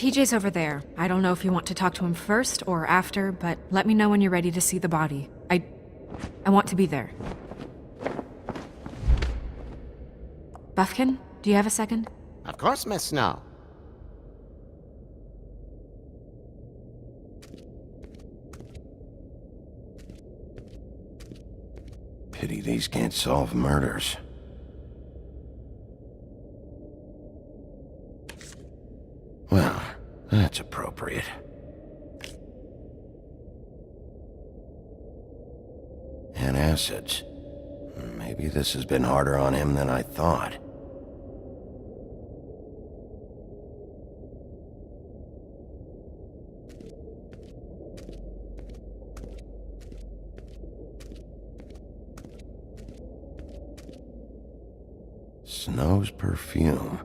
TJ's over there. I don't know if you want to talk to him first or after, but let me know when you're ready to see the body. I want to be there. Buffkin, do you have a second? Of course, Miss Snow. Pity these can't solve murders. Well, that's appropriate. And acids. Maybe this has been harder on him than I thought. Snow's perfume.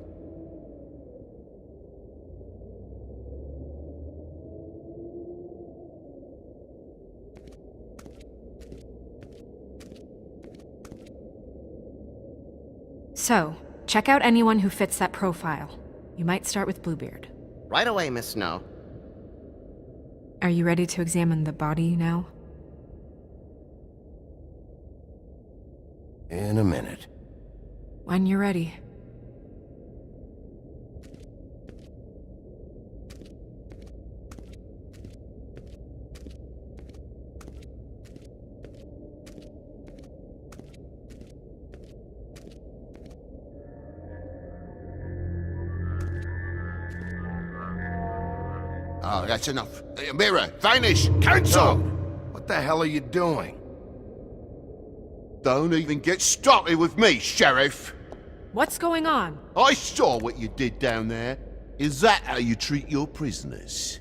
So, check out anyone who fits that profile. You might start with Bluebeard. Right away, Miss Snow. Are you ready to examine the body now? In a minute. When you're ready. Oh, that's enough. Mirror, vanish, cancel! What the hell are you doing? Don't even get started with me, Sheriff. What's going on? I saw what you did down there. Is that how you treat your prisoners?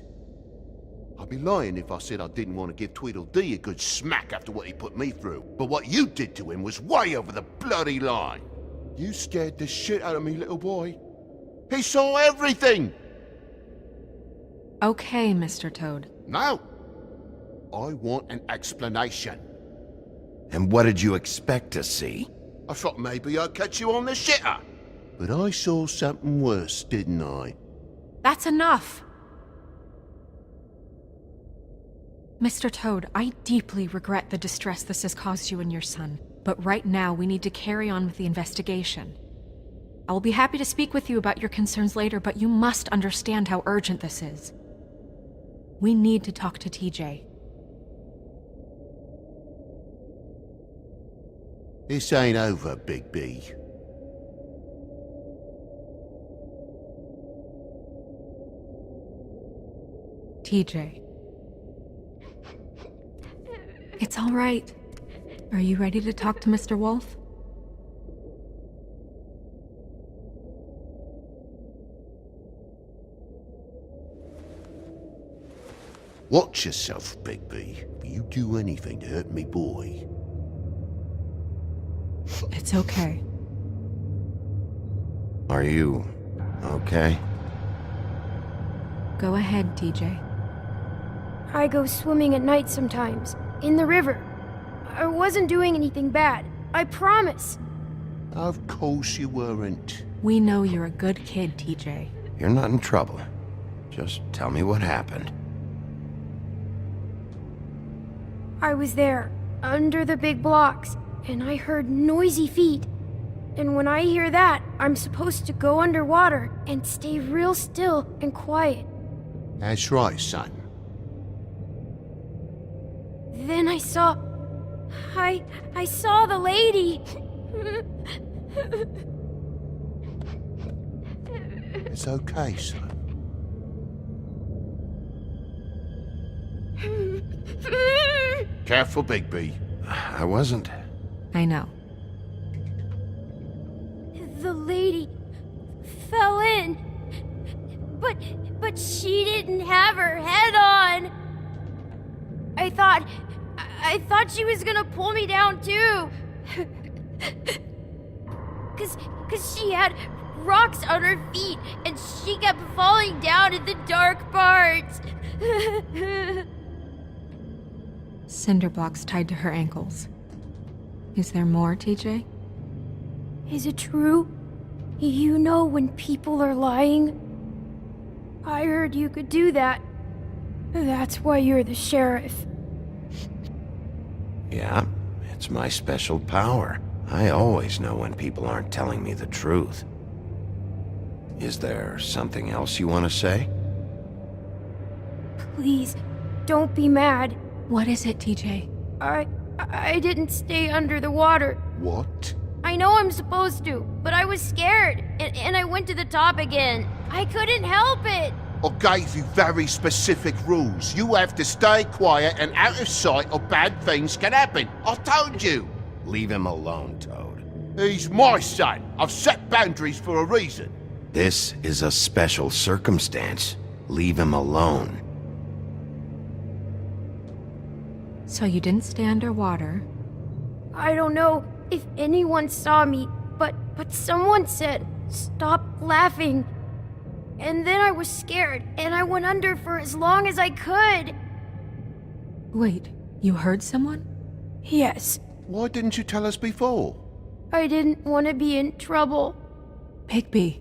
I'd be lying if I said I didn't want to give Tweedledee a good smack after what he put me through. But what you did to him was way over the bloody line. You scared the shit out of me, little boy. He saw everything! Okay, Mr. Toad. No. I want an explanation. And what did you expect to see? I thought maybe I'd catch you on the shitter. But I saw something worse, didn't I? That's enough! Mr. Toad, I deeply regret the distress this has caused you and your son. But right now, we need to carry on with the investigation. I will be happy to speak with you about your concerns later, but you must understand how urgent this is. We need to talk to TJ. This ain't over, Big B. TJ. It's all right. Are you ready to talk to Mr. Wolf? Watch yourself, Big B. If you do anything to hurt me boy. It's okay. Are you okay? Go ahead, TJ. I go swimming at night sometimes, in the river. I wasn't doing anything bad, I promise. Of course you weren't. We know you're a good kid, TJ. You're not in trouble. Just tell me what happened. I was there, under the big blocks, and I heard noisy feet. And when I hear that, I'm supposed to go underwater and stay real still and quiet. That's right, son. Then I saw the lady. It's okay, son. Careful, Bigby. I wasn't. I know. The lady fell in. But she didn't have her head on. I thought she was gonna pull me down too. Cause she had rocks on her feet and she kept falling down in the dark parts. Cinder blocks tied to her ankles. Is there more, TJ? Is it true? You know when people are lying? I heard you could do that. That's why you're the sheriff. Yeah, it's my special power. I always know when people aren't telling me the truth. Is there something else you want to say? Please, don't be mad. What is it, TJ? I didn't stay under the water. What? I know I'm supposed to, but I was scared, and I went to the top again. I couldn't help it. I gave you very specific rules. You have to stay quiet and out of sight or bad things can happen. I told you. Leave him alone, Toad. He's my son. I've set boundaries for a reason. This is a special circumstance. Leave him alone. So you didn't stay underwater? I don't know if anyone saw me, but someone said, "Stop laughing." And then I was scared, and I went under for as long as I could. Wait, you heard someone? Yes, Why didn't you tell us before? I didn't want to be in trouble. Bigby.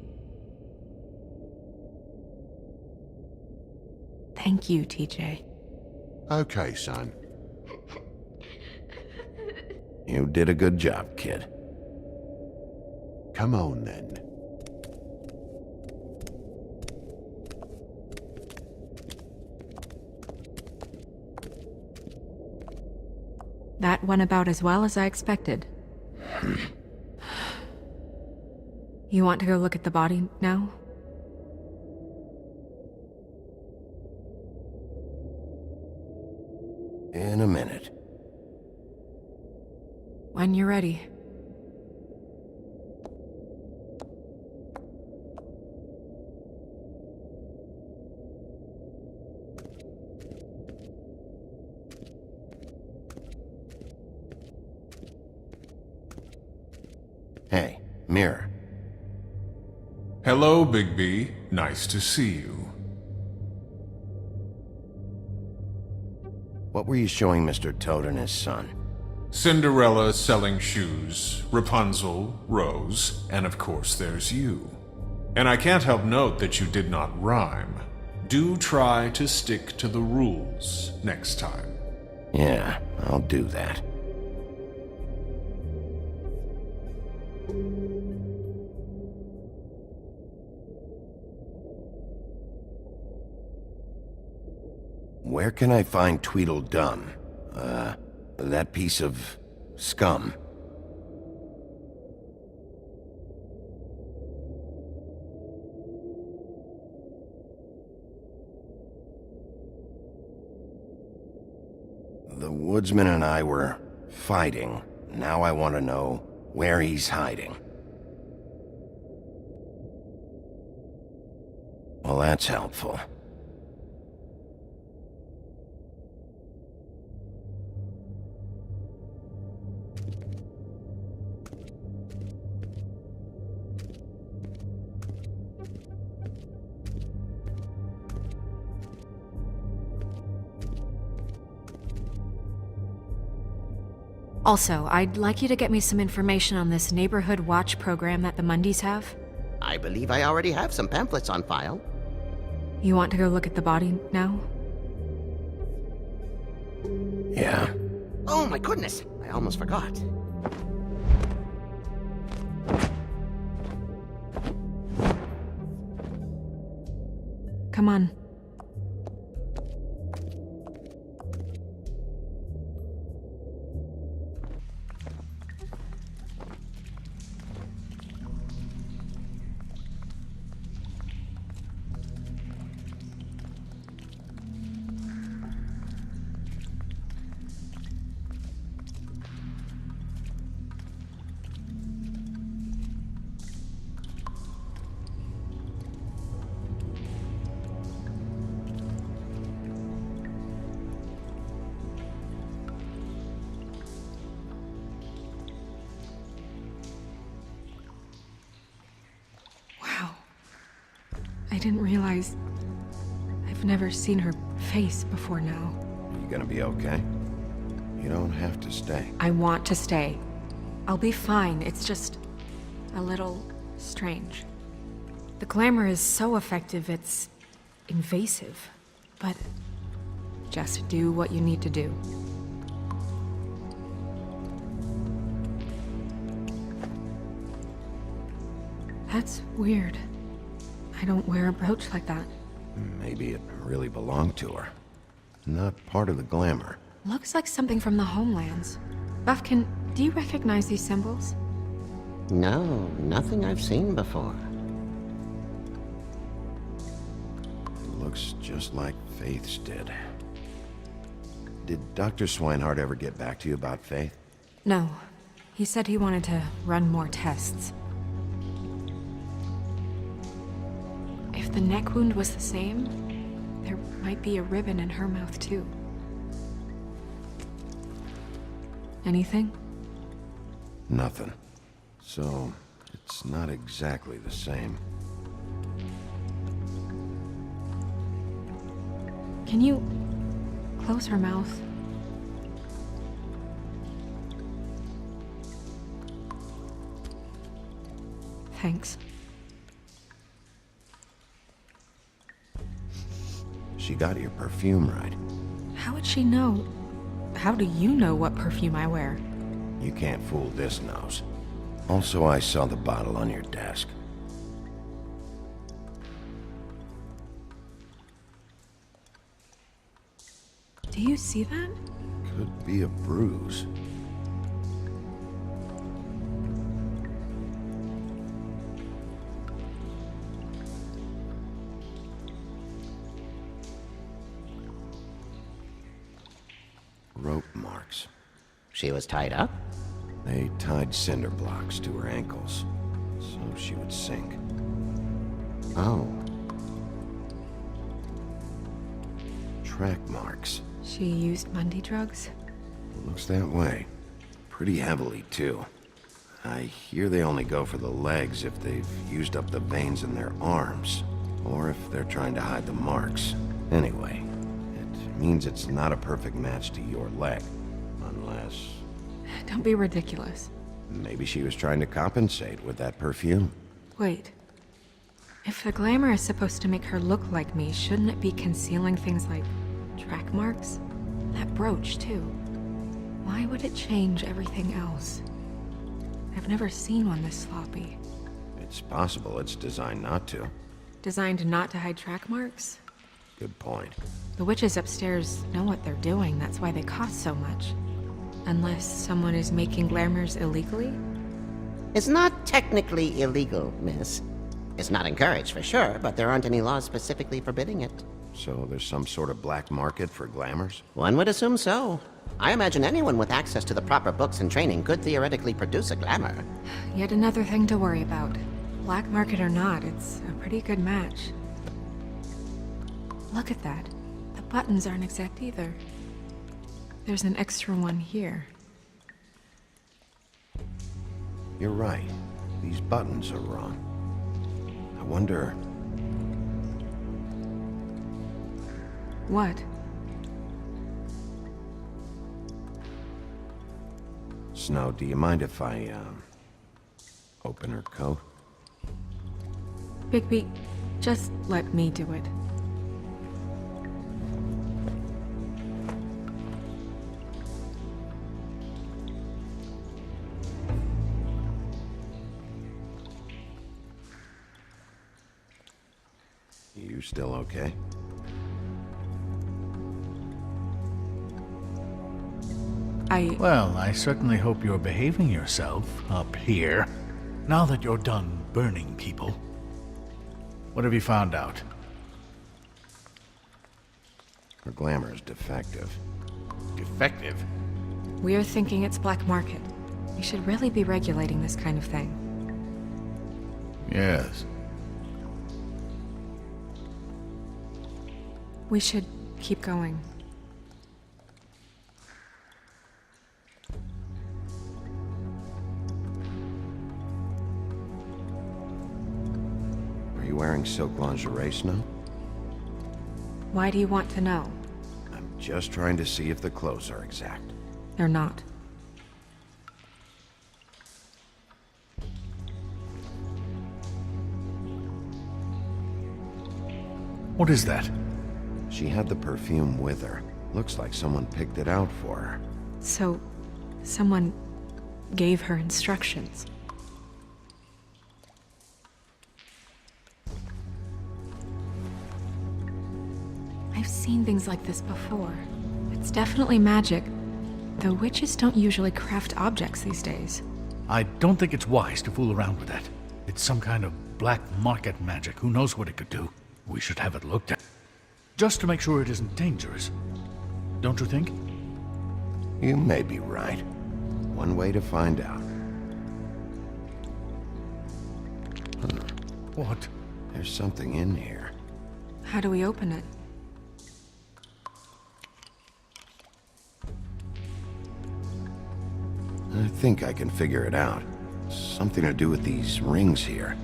Thank you, TJ. Okay, son. You did a good job, kid. Come on, then. That went about as well as I expected. You want to go look at the body now? In a minute. When you're ready. Hey, Mirror. Hello, Bigby. Nice to see you. What were you showing Mr. Toad and his son? Cinderella selling shoes, Rapunzel, Rose, and of course there's you. And I can't help note that you did not rhyme. Do try to stick to the rules next time. Yeah, I'll do that. Where can I find Tweedledum? That piece of scum. The woodsman and I were fighting. Now I want to know where he's hiding. Well, that's helpful. Also, I'd like you to get me some information on this neighborhood watch program that the Mundys have. I believe I already have some pamphlets on file. You want to go look at the body now? Yeah. Oh my goodness, I almost forgot. Come on. I didn't realize... I've never seen her face before now. You gonna be okay? You don't have to stay. I want to stay. I'll be fine, it's just... a little... strange. The glamour is so effective, it's... invasive, but just do what you need to do. That's weird. I don't wear a brooch like that. Maybe it really belonged to her. Not part of the glamour. Looks like something from the homelands. Buffkin, do you recognize these symbols? No, nothing I've seen before. Looks just like Faith's did. Did Dr. Swinehart ever get back to you about Faith? No. He said he wanted to run more tests. If the neck wound was the same, there might be a ribbon in her mouth too. Anything? Nothing. So, it's not exactly the same. Can you close her mouth? Thanks. She got your perfume right. How would she know? How do you know what perfume I wear? You can't fool this nose. Also, I saw the bottle on your desk. Do you see that? Could be a bruise. Rope marks. She was tied up? They tied cinder blocks to her ankles, so she would sink. Oh. Track marks. She used Mundy drugs? Looks that way. Pretty heavily, too. I hear they only go for the legs if they've used up the veins in their arms, or if they're trying to hide the marks. Anyway, it means it's not a perfect match to your leg, unless... Don't be ridiculous. Maybe she was trying to compensate with that perfume. Wait. If the glamour is supposed to make her look like me, shouldn't it be concealing things like track marks? That brooch, too. Why would it change everything else? I've never seen one this sloppy. It's possible it's designed not to. Designed not to hide track marks? Good point. The witches upstairs know what they're doing, that's why they cost so much. Unless someone is making glamours illegally? It's not technically illegal, miss. It's not encouraged for sure, but there aren't any laws specifically forbidding it. So there's some sort of black market for glamours? One would assume so. I imagine anyone with access to the proper books and training could theoretically produce a glamour. Yet another thing to worry about. Black market or not, it's a pretty good match. Look at that. The buttons aren't exact either. There's an extra one here. You're right. These buttons are wrong. I wonder... What? Snow, do you mind if I, open her coat? Bigby, just let me do it. You still okay? Well, I certainly hope you're behaving yourself up here, now that you're done burning people. What have you found out? Her glamour's defective. Defective? We're thinking it's black market. We should really be regulating this kind of thing. Yes. We should keep going. Are you wearing silk lingerie, Snow? Why do you want to know? I'm just trying to see if the clothes are exact. They're not. What is that? She had the perfume with her. Looks like someone picked it out for her. So, someone gave her instructions. I've seen things like this before. It's definitely magic, though witches don't usually craft objects these days. I don't think it's wise to fool around with that. It's some kind of black market magic. Who knows what it could do? We should have it looked at. Just to make sure it isn't dangerous. Don't you think? You may be right. One way to find out. What? There's something in here. How do we open it? I think I can figure it out. Something to do with these rings here.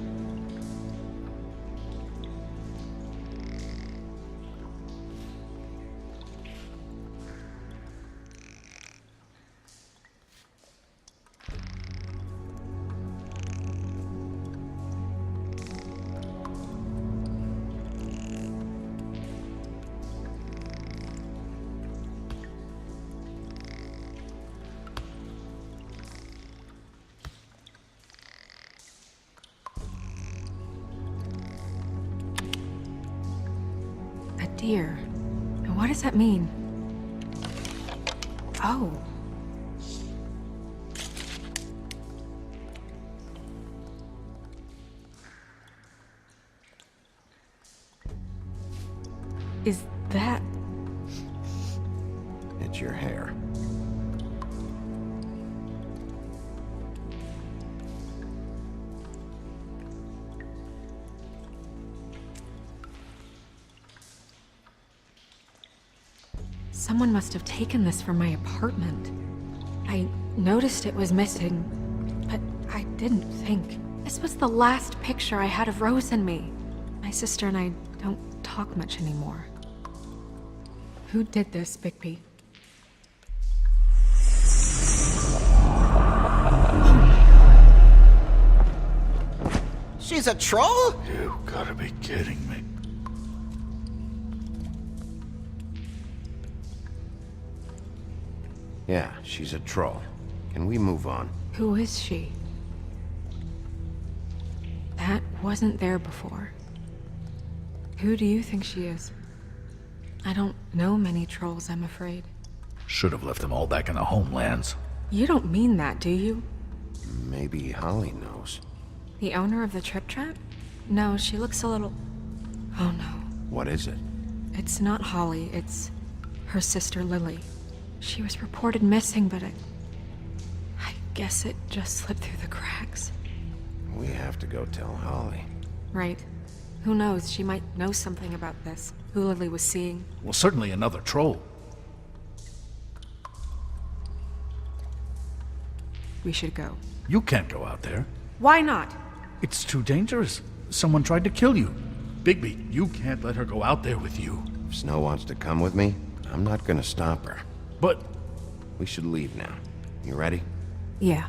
Deer. What does that mean? Oh. Is that... It's your hair. Someone must have taken this from my apartment. I noticed it was missing, but I didn't think. This was the last picture I had of Rose and me. My sister and I don't talk much anymore. Who did this, Bigby? She's a troll? You gotta be kidding me. Yeah, she's a troll. Can we move on? Who is she? That wasn't there before. Who do you think she is? I don't know many trolls, I'm afraid. Should have left them all back in the homelands. You don't mean that, do you? Maybe Holly knows. The owner of the Trip Trap? No, she looks a little... Oh no. What is it? It's not Holly, it's her sister Lily. She was reported missing, but I guess it just slipped through the cracks. We have to go tell Holly. Right. Who knows, she might know something about this. Who Lily was seeing. Well, certainly another troll. We should go. You can't go out there. Why not? It's too dangerous. Someone tried to kill you. Bigby, you can't let her go out there with you. If Snow wants to come with me, I'm not gonna stop her. But We should leave now. You ready? Yeah.